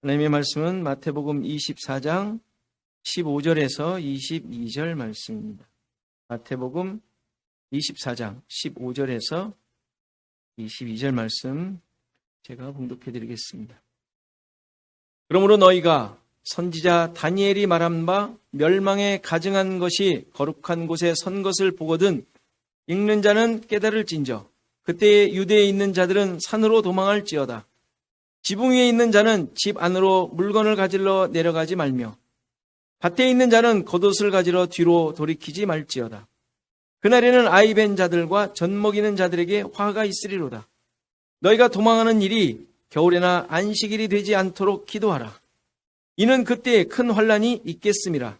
하나님의 말씀은 마태복음 24장 15절에서 22절 말씀입니다. 마태복음 24장 15절에서 22절 말씀 제가 봉독해 드리겠습니다. 그러므로 너희가 선지자 다니엘이 말한 바 멸망에 가증한 것이 거룩한 곳에 선 것을 보거든 읽는 자는 깨달을진저 그때에 유대에 있는 자들은 산으로 도망할지어다. 지붕 위에 있는 자는 집 안으로 물건을 가지러 내려가지 말며 밭에 있는 자는 겉옷을 가지러 뒤로 돌이키지 말지어다. 그날에는 아이 벤 자들과 젖 먹이는 자들에게 화가 있으리로다. 너희가 도망하는 일이 겨울에나 안식일이 되지 않도록 기도하라. 이는 그때에 큰 환란이 있겠음이라.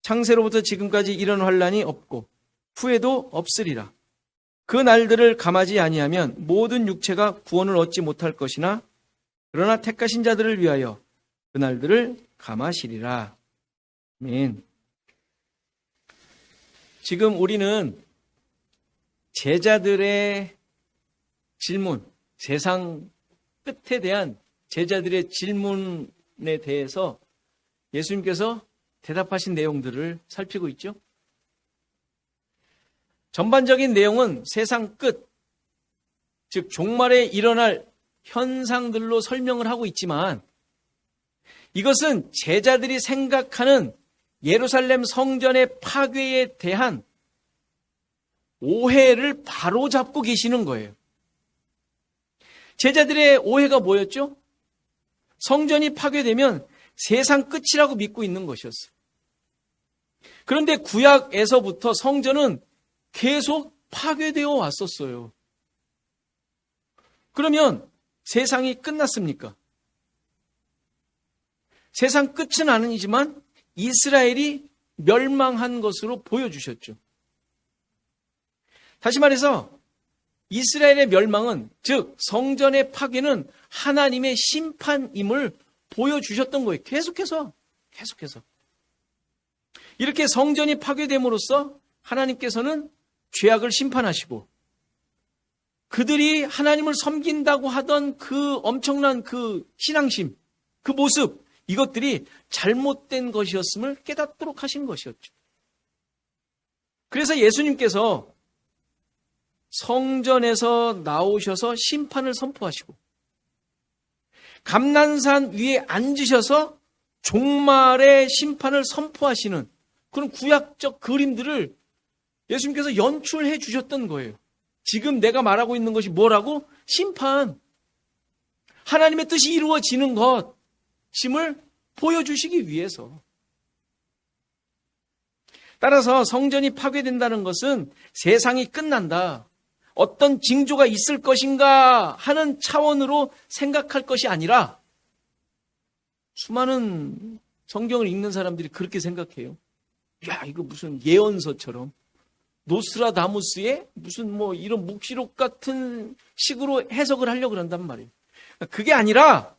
창세로부터 지금까지 이런 환란이 없고 후에도 없으리라. 그 날들을 감하지 아니하면 모든 육체가 구원을 얻지 못할 것이나 그러나 택하신 자들을 위하여 그 날들을 감하시리라. 아멘. 지금 우리는 제자들의 질문, 세상 끝에 대한 제자들의 질문에 대해서 예수님께서 대답하신 내용들을 살피고 있죠. 전반적인 내용은 세상 끝, 즉 종말에 일어날 현상들로 설명을 하고 있지만 이것은 제자들이 생각하는 예루살렘 성전의 파괴에 대한 오해를 바로잡고 계시는 거예요. 제자들의 오해가 뭐였죠? 성전이 파괴되면 세상 끝이라고 믿고 있는 것이었어요. 그런데 구약에서부터 성전은 계속 파괴되어 왔었어요. 그러면 세상이 끝났습니까? 세상 끝은 아니지만 이스라엘이 멸망한 것으로 보여주셨죠. 다시 말해서 이스라엘의 멸망은, 즉 성전의 파괴는 하나님의 심판임을 보여주셨던 거예요. 계속해서. 이렇게 성전이 파괴됨으로써 하나님께서는 죄악을 심판하시고 그들이 하나님을 섬긴다고 하던 그 엄청난 그 신앙심, 그 모습, 이것들이 잘못된 것이었음을 깨닫도록 하신 것이었죠. 그래서 예수님께서 성전에서 나오셔서 심판을 선포하시고 감난산 위에 앉으셔서 종말의 심판을 선포하시는 그런 구약적 그림들을 예수님께서 연출해 주셨던 거예요. 지금 내가 말하고 있는 것이 뭐라고? 심판. 하나님의 뜻이 이루어지는 것임을 보여주시기 위해서. 따라서 성전이 파괴된다는 것은 세상이 끝난다, 어떤 징조가 있을 것인가 하는 차원으로 생각할 것이 아니라 수많은 성경을 읽는 사람들이 그렇게 생각해요. 야, 이거 무슨 예언서처럼 노스트라다무스의 무슨 뭐 이런 묵시록 같은 식으로 해석을 하려고 그런단 말이에요. 그게 아니라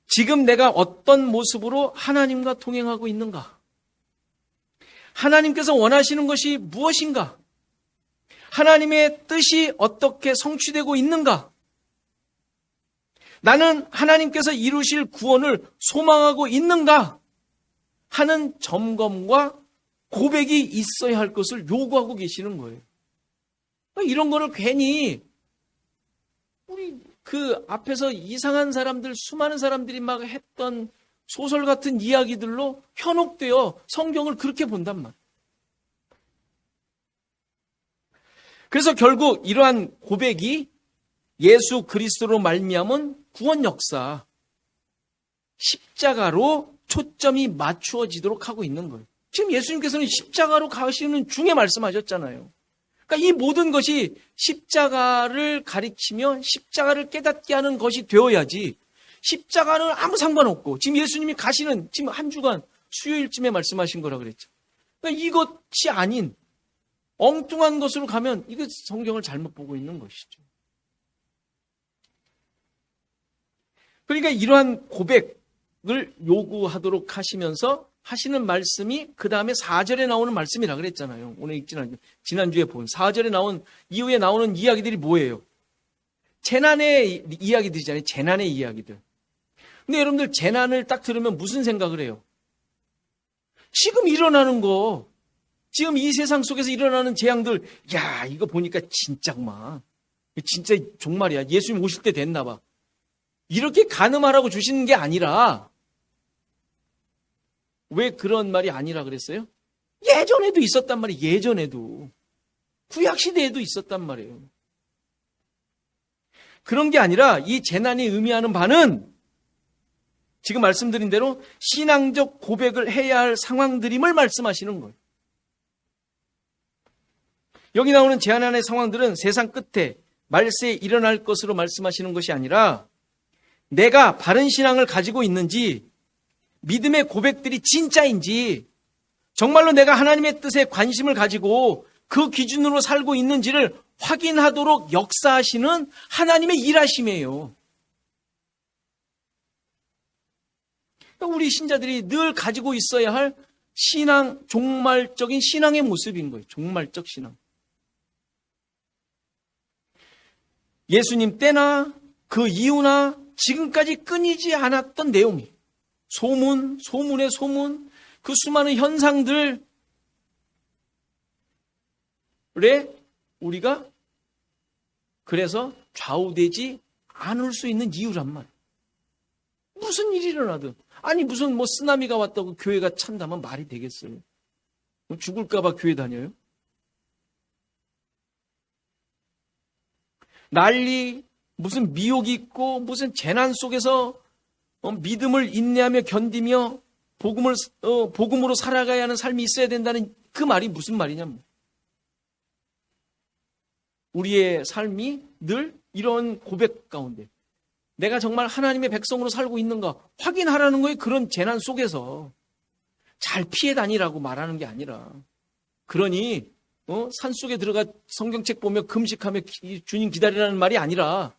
지금 내가 어떤 모습으로 하나님과 동행하고 있는가? 하나님께서 원하시는 것이 무엇인가? 하나님의 뜻이 어떻게 성취되고 있는가? 나는 하나님께서 이루실 구원을 소망하고 있는가? 하는 점검과 고백이 있어야 할 것을 요구하고 계시는 거예요. 이런 거를 괜히 우리 그 앞에서 이상한 사람들, 수많은 사람들이 막 했던 소설 같은 이야기들로 현혹되어 성경을 그렇게 본단 말이에요. 그래서 결국 이러한 고백이 예수 그리스도로 말미암은 구원 역사, 십자가로 초점이 맞추어지도록 하고 있는 거예요. 지금 예수님께서는 십자가로 가시는 중에 말씀하셨잖아요. 그러니까 이 모든 것이 십자가를 가리키며 십자가를 깨닫게 하는 것이 되어야지, 십자가는 아무 상관없고, 지금 예수님이 가시는 지금 한 주간 수요일쯤에 말씀하신 거라 그랬죠. 그러니까 이것이 아닌 엉뚱한 것으로 가면 이거 성경을 잘못 보고 있는 것이죠. 그러니까 이러한 고백을 요구하도록 하시면서 하시는 말씀이 그 다음에 4절에 나오는 말씀이라 그랬잖아요. 오늘 지난주에 본 4절에 나온 이후에 나오는 이야기들이 뭐예요? 재난의 이야기들이잖아요. 재난의 이야기들. 근데 여러분들 재난을 딱 들으면 무슨 생각을 해요? 지금 일어나는 거, 지금 이 세상 속에서 일어나는 재앙들, 야, 이거 보니까 진짜구만. 진짜 정말이야. 예수님 오실 때 됐나 봐. 이렇게 간음하라고 주시는 게 아니라, 왜 그런 말이 아니라 그랬어요? 예전에도 있었단 말이에요. 예전에도. 구약시대에도 있었단 말이에요. 그런 게 아니라 이 재난이 의미하는 바는 지금 말씀드린 대로 신앙적 고백을 해야 할 상황들임을 말씀하시는 거예요. 여기 나오는 재난의 상황들은 세상 끝에 말세에 일어날 것으로 말씀하시는 것이 아니라 내가 바른 신앙을 가지고 있는지, 믿음의 고백들이 진짜인지, 정말로 내가 하나님의 뜻에 관심을 가지고 그 기준으로 살고 있는지를 확인하도록 역사하시는 하나님의 일하심이에요. 우리 신자들이 늘 가지고 있어야 할 신앙, 종말적인 신앙의 모습인 거예요. 종말적 신앙. 예수님 때나 그 이후나 지금까지 끊이지 않았던 내용이 소문, 소문의 소문, 그 수많은 현상들에 우리가 그래서 좌우되지 않을 수 있는 이유란 말이에요. 무슨 일이 일어나든, 아니 무슨 뭐 쓰나미가 왔다고 교회가 찬다면 말이 되겠어요? 죽을까 봐 교회 다녀요? 난리, 무슨 미혹이 있고 무슨 재난 속에서 믿음을 인내하며 견디며 복음으로 살아가야 하는 삶이 있어야 된다는 그 말이 무슨 말이냐. 우리의 삶이 늘 이런 고백 가운데 내가 정말 하나님의 백성으로 살고 있는가 확인하라는 거예요. 그런 재난 속에서 잘 피해 다니라고 말하는 게 아니라, 그러니 산속에 들어가 성경책 보며 금식하며 주님 기다리라는 말이 아니라,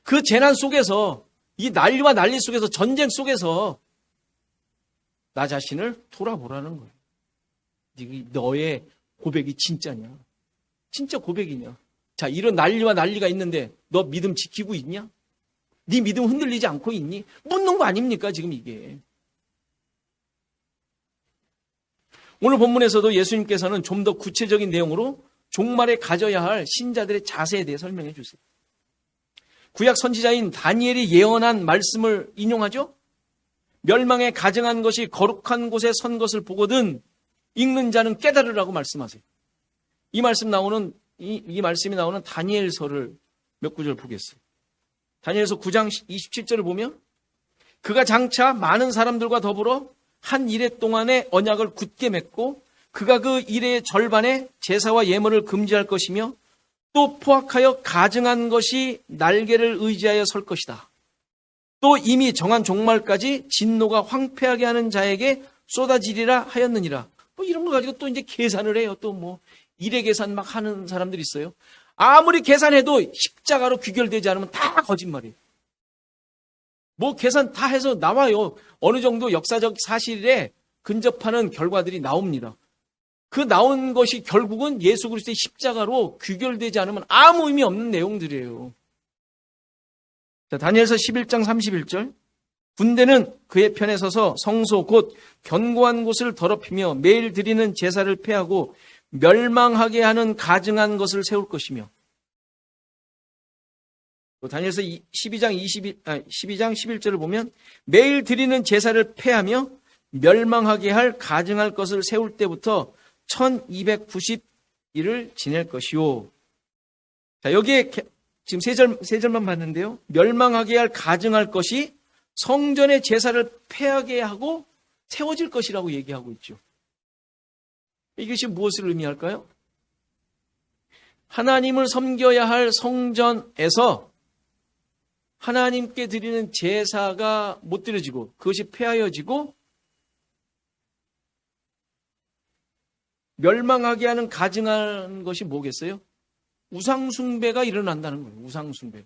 그 재난 속에서, 이 난리와 난리 속에서, 전쟁 속에서 나 자신을 돌아보라는 거예요. 너의 고백이 진짜냐? 진짜 고백이냐? 자, 이런 난리와 난리가 있는데 너 믿음 지키고 있냐? 네 믿음 흔들리지 않고 있니? 묻는 거 아닙니까, 지금 이게. 오늘 본문에서도 예수님께서는 좀 더 구체적인 내용으로 종말에 가져야 할 신자들의 자세에 대해 설명해 주세요. 구약 선지자인 다니엘이 예언한 말씀을 인용하죠. 멸망에 가증한 것이 거룩한 곳에 선 것을 보거든 읽는 자는 깨달으라고 말씀하세요. 이 말씀이 나오는 다니엘서를 몇 구절 보겠어요. 다니엘서 9장 27절을 보면, 그가 장차 많은 사람들과 더불어 한 이레 동안의 언약을 굳게 맺고 그가 그 이레의 절반에 제사와 예물을 금지할 것이며 또 포악하여 가증한 것이 날개를 의지하여 설 것이다. 또 이미 정한 종말까지 진노가 황폐하게 하는 자에게 쏟아지리라 하였느니라. 뭐 이런 거 가지고 또 이제 계산을 해요. 또 뭐 이레 계산 막 하는 사람들이 있어요. 아무리 계산해도 십자가로 귀결되지 않으면 다 거짓말이에요. 뭐 계산 다 해서 나와요. 어느 정도 역사적 사실에 근접하는 결과들이 나옵니다. 그 나온 것이 결국은 예수 그리스도의 십자가로 귀결되지 않으면 아무 의미 없는 내용들이에요. 자, 다니엘서 11장 31절. 군대는 그의 편에 서서 성소 곧 견고한 곳을 더럽히며 매일 드리는 제사를 폐하고 멸망하게 하는 가증한 것을 세울 것이며, 또 다니엘서 12장 11절을 보면 매일 드리는 제사를 폐하며 멸망하게 할 가증할 것을 세울 때부터 1290일을 지낼 것이요. 자, 여기에 지금 세 절만 봤는데요. 멸망하게 할 가증할 것이 성전의 제사를 폐하게 하고 세워질 것이라고 얘기하고 있죠. 이것이 무엇을 의미할까요? 하나님을 섬겨야 할 성전에서 하나님께 드리는 제사가 못 드려지고 그것이 폐하여지고 멸망하게 하는 가증한 것이 뭐겠어요? 우상숭배가 일어난다는 거예요. 우상숭배.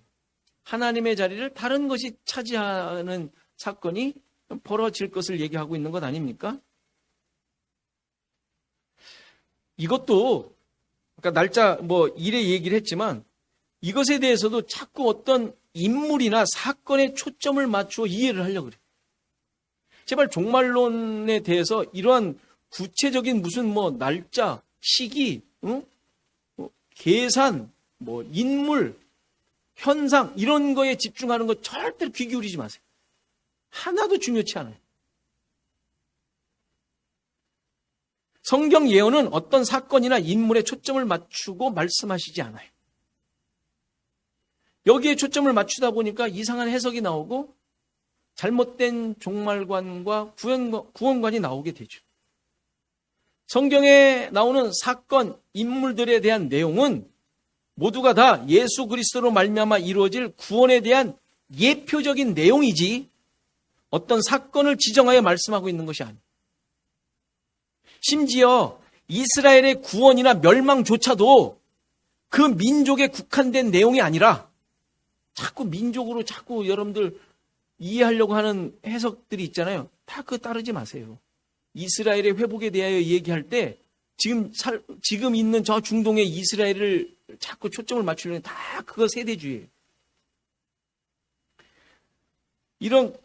하나님의 자리를 다른 것이 차지하는 사건이 벌어질 것을 얘기하고 있는 것 아닙니까? 이것도, 그러니까 날짜 일에 얘기를 했지만 이것에 대해서도 자꾸 어떤 인물이나 사건에 초점을 맞추어 이해를 하려고 그래요. 제발 종말론에 대해서 이러한 구체적인 무슨 뭐 날짜, 시기, 계산, 뭐 인물, 현상 이런 거에 집중하는 거 절대로 귀 기울이지 마세요. 하나도 중요치 않아요. 성경 예언은 어떤 사건이나 인물에 초점을 맞추고 말씀하시지 않아요. 여기에 초점을 맞추다 보니까 이상한 해석이 나오고 잘못된 종말관과 구원관이 나오게 되죠. 성경에 나오는 사건, 인물들에 대한 내용은 모두가 다 예수 그리스도로 말미암아 이루어질 구원에 대한 예표적인 내용이지 어떤 사건을 지정하여 말씀하고 있는 것이 아니에요. 심지어 이스라엘의 구원이나 멸망조차도 그 민족에 국한된 내용이 아니라 자꾸 민족으로 자꾸 여러분들 이해하려고 하는 해석들이 있잖아요. 다 그거 따르지 마세요. 이스라엘의 회복에 대하여 얘기할 때 지금 있는 저 중동의 이스라엘을 자꾸 초점을 맞추려는 다 그거 세대주의예요. 이런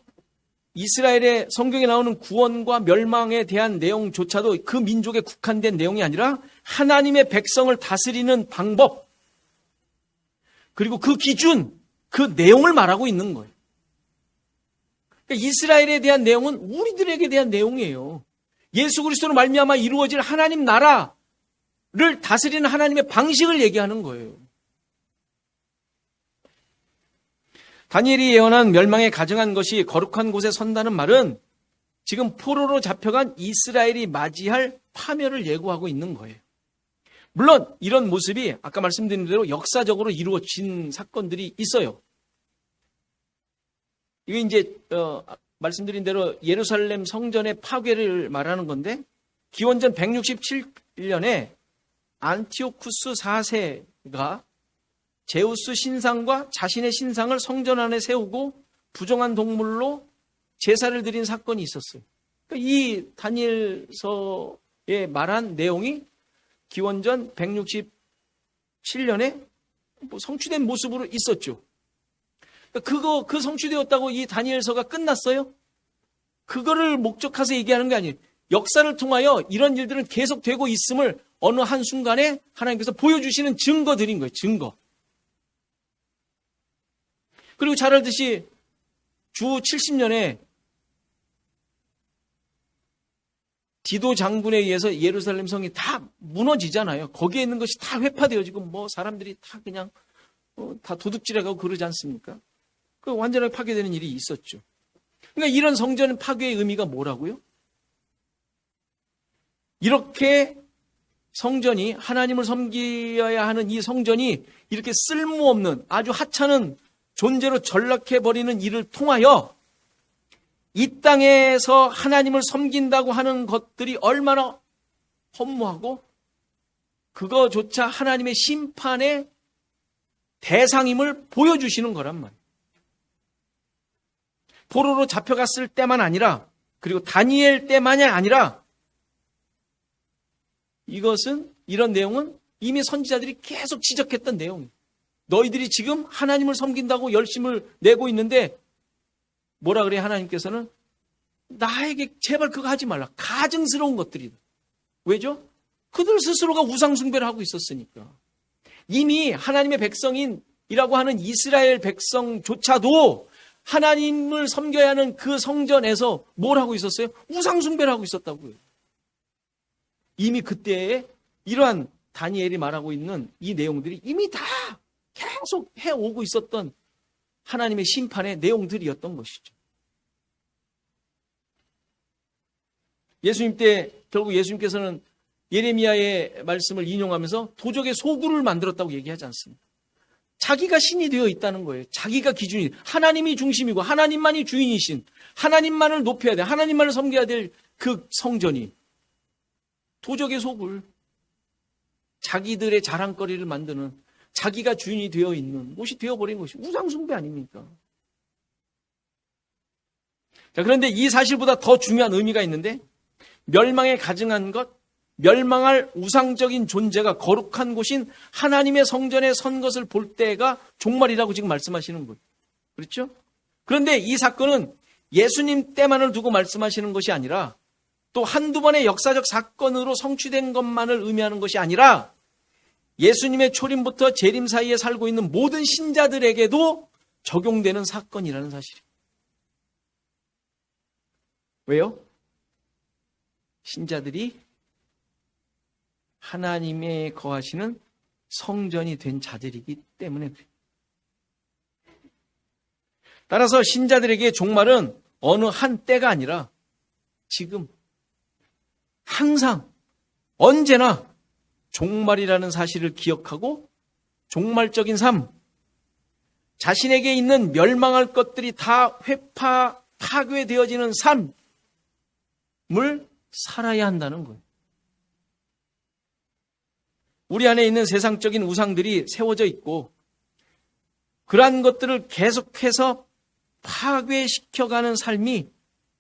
이스라엘의 성경에 나오는 구원과 멸망에 대한 내용조차도 그 민족에 국한된 내용이 아니라 하나님의 백성을 다스리는 방법, 그리고 그 기준, 그 내용을 말하고 있는 거예요. 그러니까 이스라엘에 대한 내용은 우리들에게 대한 내용이에요. 예수 그리스도로 말미암아 이루어질 하나님 나라를 다스리는 하나님의 방식을 얘기하는 거예요. 다니엘이 예언한 멸망에 가증한 것이 거룩한 곳에 선다는 말은 지금 포로로 잡혀간 이스라엘이 맞이할 파멸을 예고하고 있는 거예요. 물론 이런 모습이 아까 말씀드린 대로 역사적으로 이루어진 사건들이 있어요. 이게 이제 말씀드린 대로 예루살렘 성전의 파괴를 말하는 건데 기원전 167년에 안티오쿠스 4세가 제우스 신상과 자신의 신상을 성전 안에 세우고 부정한 동물로 제사를 드린 사건이 있었어요. 그러니까 이 다니엘서에 말한 내용이 기원전 167년에 성취된 모습으로 있었죠. 그 성취되었다고 이 다니엘서가 끝났어요? 그거를 목적해서 얘기하는 게 아니에요. 역사를 통하여 이런 일들은 계속되고 있음을 어느 한순간에 하나님께서 보여주시는 증거들인 거예요. 증거. 그리고 잘 알듯이 주 70년에 디도 장군에 의해서 예루살렘 성이 다 무너지잖아요. 거기에 있는 것이 다 회파되어지고 뭐 사람들이 다 그냥 다 도둑질해가고 그러지 않습니까? 그 완전하게 파괴되는 일이 있었죠. 그러니까 이런 성전 파괴의 의미가 뭐라고요? 이렇게 성전이 하나님을 섬겨야 하는 이 성전이 이렇게 쓸모없는 아주 하찮은 존재로 전락해버리는 일을 통하여 이 땅에서 하나님을 섬긴다고 하는 것들이 얼마나 허무하고 그거조차 하나님의 심판의 대상임을 보여주시는 거란 말이에요. 포로로 잡혀갔을 때만 아니라 그리고 다니엘 때만이 아니라 이런 내용은 이미 선지자들이 계속 지적했던 내용이에요. 너희들이 지금 하나님을 섬긴다고 열심을 내고 있는데 뭐라 그래요? 하나님께서는 나에게 제발 그거 하지 말라. 가증스러운 것들이다. 왜죠? 그들 스스로가 우상숭배를 하고 있었으니까. 이미 하나님의 백성인이라고 하는 이스라엘 백성조차도 하나님을 섬겨야 하는 그 성전에서 뭘 하고 있었어요? 우상숭배를 하고 있었다고요. 이미 그때에 이러한 다니엘이 말하고 있는 이 내용들이 이미 다 계속 해오고 있었던 하나님의 심판의 내용들이었던 것이죠. 예수님 때 결국 예수님께서는 예레미야의 말씀을 인용하면서 도적의 소굴을 만들었다고 얘기하지 않습니다. 자기가 신이 되어 있다는 거예요. 자기가 기준이, 하나님이 중심이고 하나님만이 주인이신, 하나님만을 높여야 돼, 하나님만을 섬겨야 될 그 성전이 도적의 소굴, 자기들의 자랑거리를 만드는, 자기가 주인이 되어 있는 곳이 되어버린 것이 우상숭배 아닙니까? 자, 그런데 이 사실보다 더 중요한 의미가 있는데 멸망에 가증한 것, 멸망할 우상적인 존재가 거룩한 곳인 하나님의 성전에 선 것을 볼 때가 종말이라고 지금 말씀하시는 거예요. 그렇죠? 그런데 이 사건은 예수님 때만을 두고 말씀하시는 것이 아니라 또 한두 번의 역사적 사건으로 성취된 것만을 의미하는 것이 아니라 예수님의 초림부터 재림 사이에 살고 있는 모든 신자들에게도 적용되는 사건이라는 사실이에요. 왜요? 신자들이 하나님의 거하시는 성전이 된 자들이기 때문에 그래요. 따라서 신자들에게 종말은 어느 한 때가 아니라 지금 항상 언제나 종말이라는 사실을 기억하고 종말적인 삶, 자신에게 있는 멸망할 것들이 다 파괴되어지는 삶을 살아야 한다는 거예요. 우리 안에 있는 세상적인 우상들이 세워져 있고 그러한 것들을 계속해서 파괴시켜가는 삶이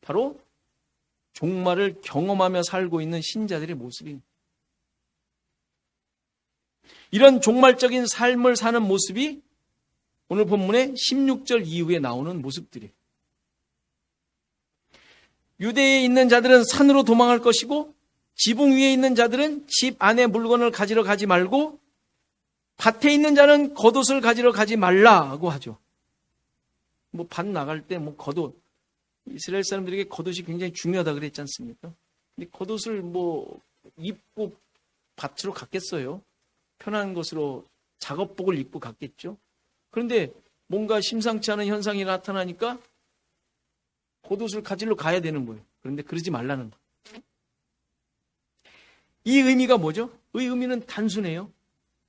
바로 종말을 경험하며 살고 있는 신자들의 모습입니다. 이런 종말적인 삶을 사는 모습이 오늘 본문의 16절 이후에 나오는 모습들이에요. 유대에 있는 자들은 산으로 도망할 것이고 지붕 위에 있는 자들은 집 안에 물건을 가지러 가지 말고 밭에 있는 자는 겉옷을 가지러 가지 말라고 하죠. 밭 나갈 때 겉옷, 이스라엘 사람들에게 겉옷이 굉장히 중요하다 그랬지 않습니까? 근데 겉옷을 입고 밭으로 갔겠어요? 편한 것으로 작업복을 입고 갔겠죠? 그런데 뭔가 심상치 않은 현상이 나타나니까 겉옷을 가지러 가야 되는 거예요. 그런데 그러지 말라는 거예요. 이 의미가 뭐죠? 이 의미는 단순해요.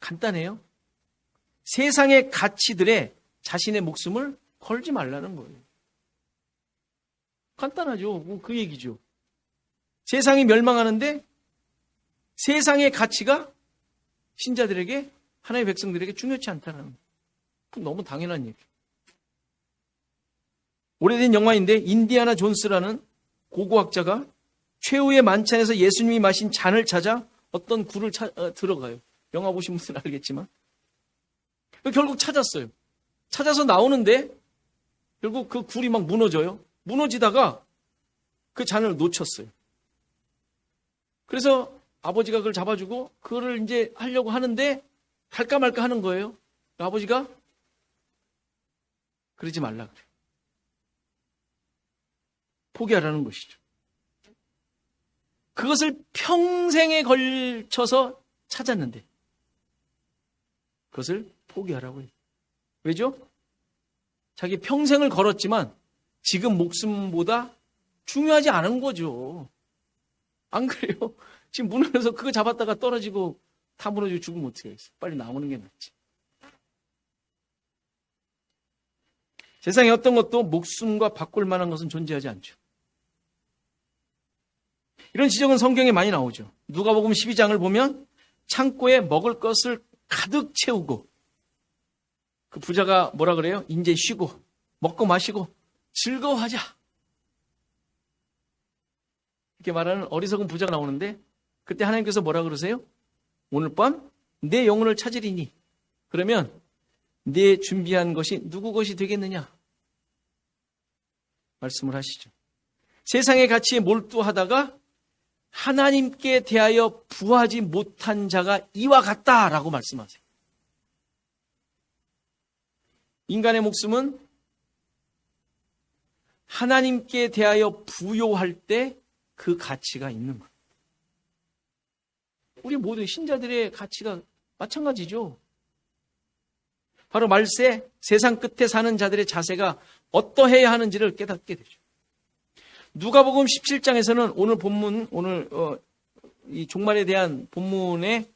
간단해요. 세상의 가치들에 자신의 목숨을 걸지 말라는 거예요. 간단하죠. 그 얘기죠. 세상이 멸망하는데 세상의 가치가 신자들에게, 하나님의 백성들에게 중요치 않다는 거예요. 너무 당연한 얘기예요. 오래된 영화인데 인디아나 존스라는 고고학자가 최후의 만찬에서 예수님이 마신 잔을 찾아 어떤 굴을 들어가요. 영화 보신 분들은 알겠지만 결국 찾았어요. 찾아서 나오는데 결국 그 굴이 막 무너져요. 무너지다가 그 잔을 놓쳤어요. 그래서 아버지가 그걸 잡아주고 그거를 이제 하려고 하는데 할까 말까 하는 거예요. 아버지가 그러지 말라 그래요. 포기하라는 것이죠. 그것을 평생에 걸쳐서 찾았는데 그것을 포기하라고 해요. 왜죠? 자기 평생을 걸었지만 지금 목숨보다 중요하지 않은 거죠. 안 그래요? 지금 무너져서 그거 잡았다가 떨어지고 다 무너지고 죽으면 어떻게 하겠어요? 빨리 나오는 게 낫지. 세상에 어떤 것도 목숨과 바꿀 만한 것은 존재하지 않죠. 이런 지적은 성경에 많이 나오죠. 누가복음 12장을 보면 창고에 먹을 것을 가득 채우고 그 부자가 뭐라 그래요? 이제 쉬고 먹고 마시고 즐거워하자. 이렇게 말하는 어리석은 부자가 나오는데 그때 하나님께서 뭐라 그러세요? 오늘 밤 내 영혼을 찾으리니 그러면 네 준비한 것이 누구 것이 되겠느냐? 말씀을 하시죠. 세상의 가치에 몰두하다가 하나님께 대하여 부하지 못한 자가 이와 같다라고 말씀하세요. 인간의 목숨은 하나님께 대하여 부요할 때 그 가치가 있는 거예요. 우리 모든 신자들의 가치가 마찬가지죠. 바로 말세, 세상 끝에 사는 자들의 자세가 어떠해야 하는지를 깨닫게 되죠. 누가복음 17장에서는 오늘 본문, 이 종말에 대한 본문에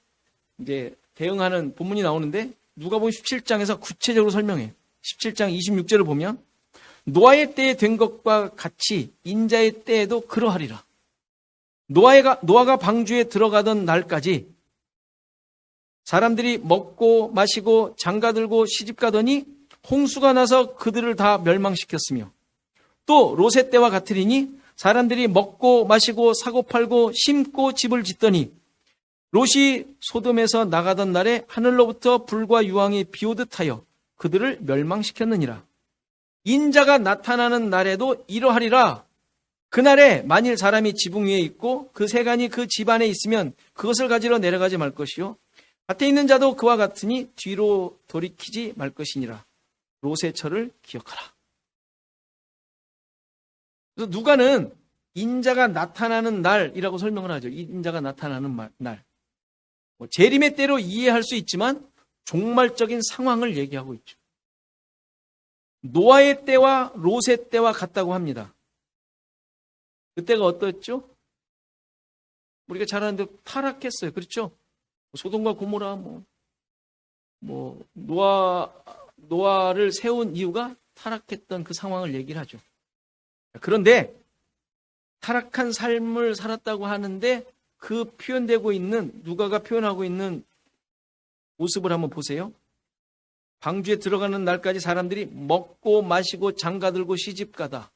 이제 대응하는 본문이 나오는데 누가복음 17장에서 구체적으로 설명해요. 17장 26절을 보면 노아의 때에 된 것과 같이 인자의 때에도 그러하리라. 노아가 방주에 들어가던 날까지 사람들이 먹고 마시고 장가들고 시집가더니 홍수가 나서 그들을 다 멸망시켰으며 또 롯의 때와 같으리니 사람들이 먹고 마시고 사고 팔고 심고 집을 짓더니 롯이 소돔에서 나가던 날에 하늘로부터 불과 유황이 비오듯 하여 그들을 멸망시켰느니라. 인자가 나타나는 날에도 이러하리라. 그날에 만일 사람이 지붕 위에 있고 그 세간이 그 집안에 있으면 그것을 가지러 내려가지 말 것이요 밭에 있는 자도 그와 같으니 뒤로 돌이키지 말 것이니라. 롯의 철을 기억하라. 그래서 누가는 인자가 나타나는 날이라고 설명을 하죠. 인자가 나타나는 날. 재림의 때로 이해할 수 있지만 종말적인 상황을 얘기하고 있죠. 노아의 때와 롯의 때와 같다고 합니다. 그때가 어떠했죠? 우리가 잘 아는데 타락했어요. 그렇죠? 소돔과 고모라 노아를 세운 이유가 타락했던 그 상황을 얘기를 하죠. 그런데 타락한 삶을 살았다고 하는데 그 표현되고 있는 누가가 표현하고 있는 모습을 한번 보세요. 방주에 들어가는 날까지 사람들이 먹고 마시고 장가들고 시집갔다.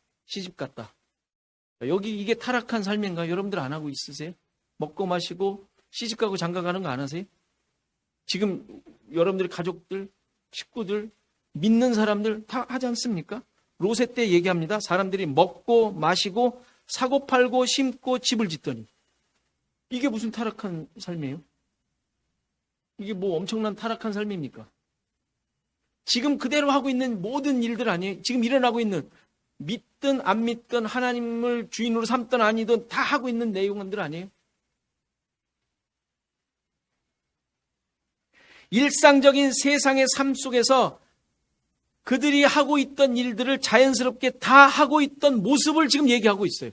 여기 이게 타락한 삶인가요? 여러분들 안 하고 있으세요? 먹고 마시고 시집가고 장가가는 거 안 하세요? 지금 여러분들의 가족들, 식구들, 믿는 사람들 다 하지 않습니까? 롯의 때 얘기합니다. 사람들이 먹고 마시고 사고 팔고 심고 집을 짓더니 이게 무슨 타락한 삶이에요? 이게 뭐 엄청난 타락한 삶입니까? 지금 그대로 하고 있는 모든 일들 아니에요? 지금 일어나고 있는 믿든 안 믿든 하나님을 주인으로 삼든 아니든 다 하고 있는 내용들 아니에요? 일상적인 세상의 삶 속에서 그들이 하고 있던 일들을 자연스럽게 다 하고 있던 모습을 지금 얘기하고 있어요.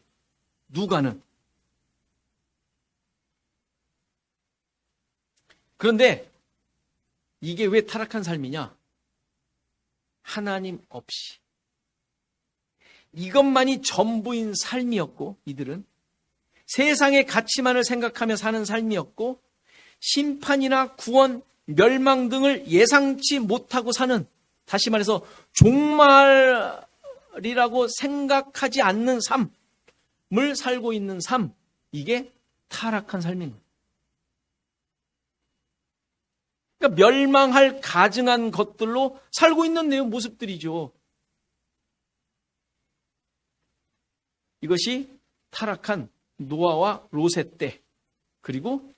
누가는. 그런데 이게 왜 타락한 삶이냐? 하나님 없이. 이것만이 전부인 삶이었고 이들은 세상의 가치만을 생각하며 사는 삶이었고 심판이나 구원, 멸망 등을 예상치 못하고 사는, 다시 말해서 종말이라고 생각하지 않는 삶을 살고 있는 삶, 이게 타락한 삶입니다. 그러니까 멸망할 가증한 것들로 살고 있는 내용 모습들이죠. 이것이 타락한 노아와 롯의 때, 그리고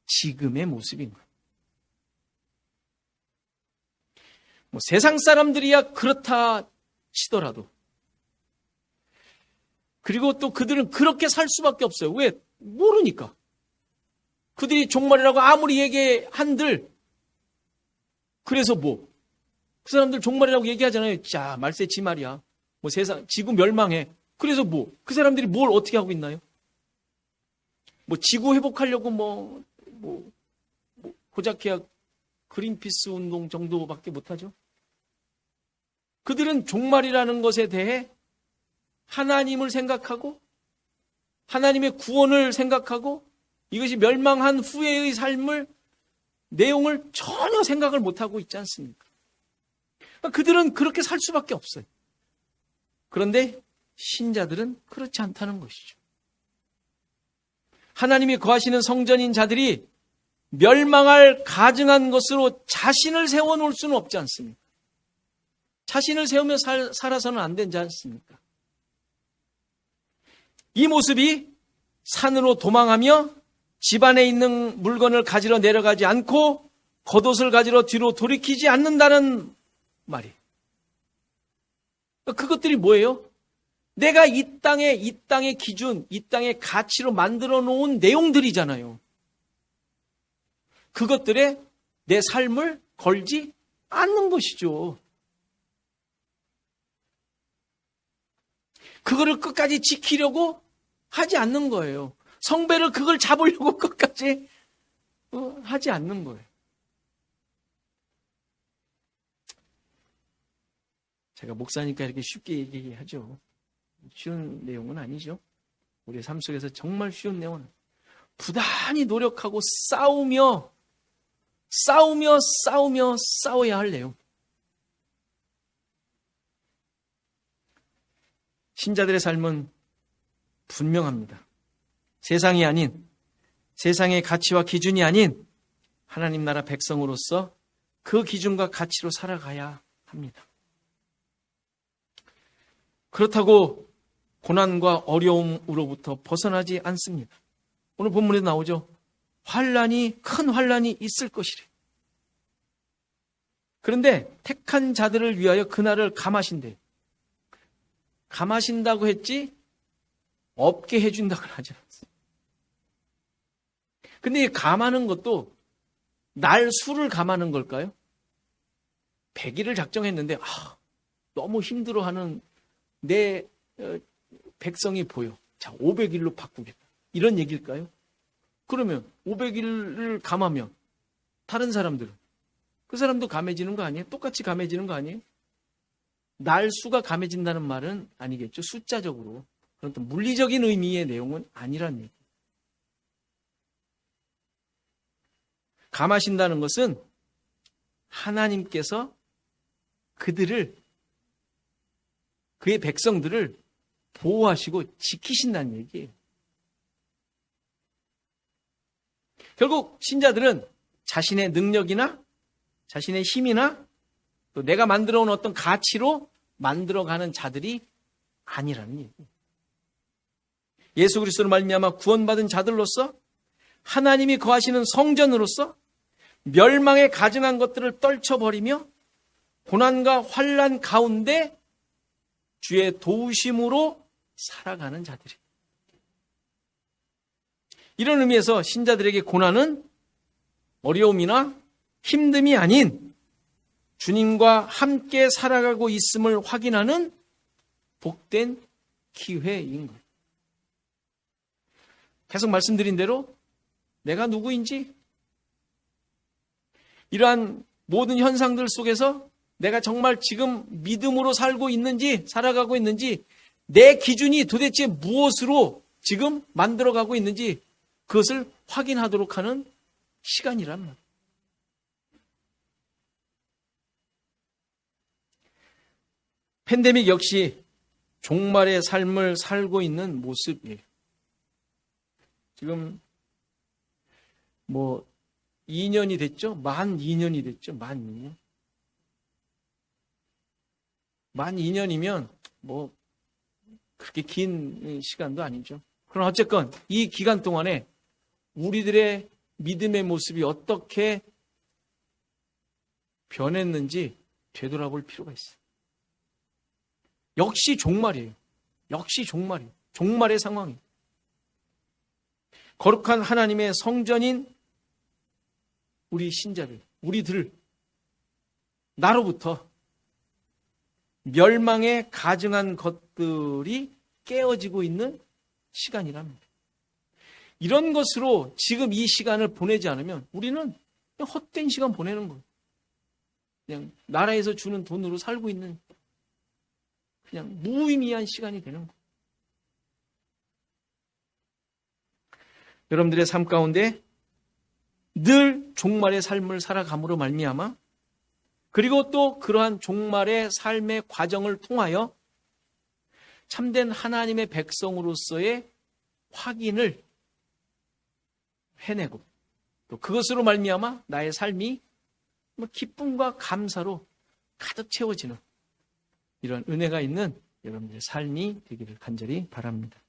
지금의 모습인 거예요. 세상 사람들이야 그렇다 치더라도, 그리고 또 그들은 그렇게 살 수밖에 없어요. 왜? 모르니까. 그들이 종말이라고 아무리 얘기한들, 그래서 그 사람들 종말이라고 얘기하잖아요. 자, 말세 지 말이야. 세상, 지구 멸망해. 그래서 그 사람들이 뭘 어떻게 하고 있나요? 지구 회복하려고 고작해야 그린피스 운동 정도밖에 못하죠. 그들은 종말이라는 것에 대해 하나님을 생각하고 하나님의 구원을 생각하고 이것이 멸망한 후에의 삶을, 내용을 전혀 생각을 못하고 있지 않습니까? 그들은 그렇게 살 수밖에 없어요. 그런데 신자들은 그렇지 않다는 것이죠. 하나님이 거하시는 성전인 자들이 멸망할 가증한 것으로 자신을 세워놓을 수는 없지 않습니까? 자신을 세우며 살아서는 안 되지 않습니까? 이 모습이 산으로 도망하며 집안에 있는 물건을 가지러 내려가지 않고 겉옷을 가지러 뒤로 돌이키지 않는다는 말이에요. 그것들이 뭐예요? 내가 이 땅의 기준, 이 땅의 가치로 만들어 놓은 내용들이잖아요. 그것들에 내 삶을 걸지 않는 것이죠. 그거를 끝까지 지키려고 하지 않는 거예요. 성배를 그걸 잡으려고 끝까지 하지 않는 거예요. 제가 목사니까 이렇게 쉽게 얘기하죠. 쉬운 내용은 아니죠. 우리의 삶 속에서 정말 쉬운 내용은 부단히 노력하고 싸우며 싸워야 할 내용. 신자들의 삶은 분명합니다. 세상이 아닌 세상의 가치와 기준이 아닌 하나님 나라 백성으로서 그 기준과 가치로 살아가야 합니다. 그렇다고 고난과 어려움으로부터 벗어나지 않습니다. 오늘 본문에 나오죠. 큰 환난이 있을 것이래. 그런데 택한 자들을 위하여 그날을 감하신대. 감하신다고 했지 없게 해준다고는 하지 않았어요. 근데 이 감하는 것도 날 수를 감하는 걸까요? 100일을 작정했는데 너무 힘들어하는 내 백성이 보여. 자, 500일로 바꾸겠다. 이런 얘기일까요? 그러면 500일을 감하면 다른 사람들은 그 사람도 감해지는 거 아니에요? 똑같이 감해지는 거 아니에요? 날수가 감해진다는 말은 아니겠죠. 숫자적으로. 그런데 물리적인 의미의 내용은 아니란 얘기. 감하신다는 것은 하나님께서 그의 백성들을 보호하시고 지키신다는 얘기예요. 결국 신자들은 자신의 능력이나 자신의 힘이나 또 내가 만들어 온 어떤 가치로 만들어가는 자들이 아니라는 얘기예요. 예수 그리스도로 말미암아 구원받은 자들로서 하나님이 거하시는 성전으로서 멸망에 가증한 것들을 떨쳐버리며 고난과 환난 가운데 주의 도우심으로 살아가는 자들이. 이런 의미에서 신자들에게 고난은 어려움이나 힘듦이 아닌 주님과 함께 살아가고 있음을 확인하는 복된 기회인 거예요. 계속 말씀드린 대로 내가 누구인지, 이러한 모든 현상들 속에서 내가 정말 지금 믿음으로 살고 있는지, 살아가고 있는지, 내 기준이 도대체 무엇으로 지금 만들어가고 있는지 그것을 확인하도록 하는 시간이란 말이에요. 팬데믹 역시 종말의 삶을 살고 있는 모습이에요. 지금 2년이 됐죠? 만 2년이 됐죠? 만 2년. 만 2년이면 그렇게 긴 시간도 아니죠. 그럼 어쨌건 이 기간 동안에 우리들의 믿음의 모습이 어떻게 변했는지 되돌아볼 필요가 있어요. 역시 종말이에요. 역시 종말이에요. 종말의 상황이에요. 거룩한 하나님의 성전인 우리 신자들, 우리들, 나로부터 멸망에 가증한 것들이 깨어지고 있는 시간이랍니다. 이런 것으로 지금 이 시간을 보내지 않으면 우리는 그냥 헛된 시간 보내는 거예요. 그냥 나라에서 주는 돈으로 살고 있는 그냥 무의미한 시간이 되는 거예요. 여러분들의 삶 가운데 늘 종말의 삶을 살아감으로 말미암아, 그리고 또 그러한 종말의 삶의 과정을 통하여 참된 하나님의 백성으로서의 확인을 해내고, 또 그것으로 말미암아 나의 삶이 기쁨과 감사로 가득 채워지는 이런 은혜가 있는 여러분들의 삶이 되기를 간절히 바랍니다.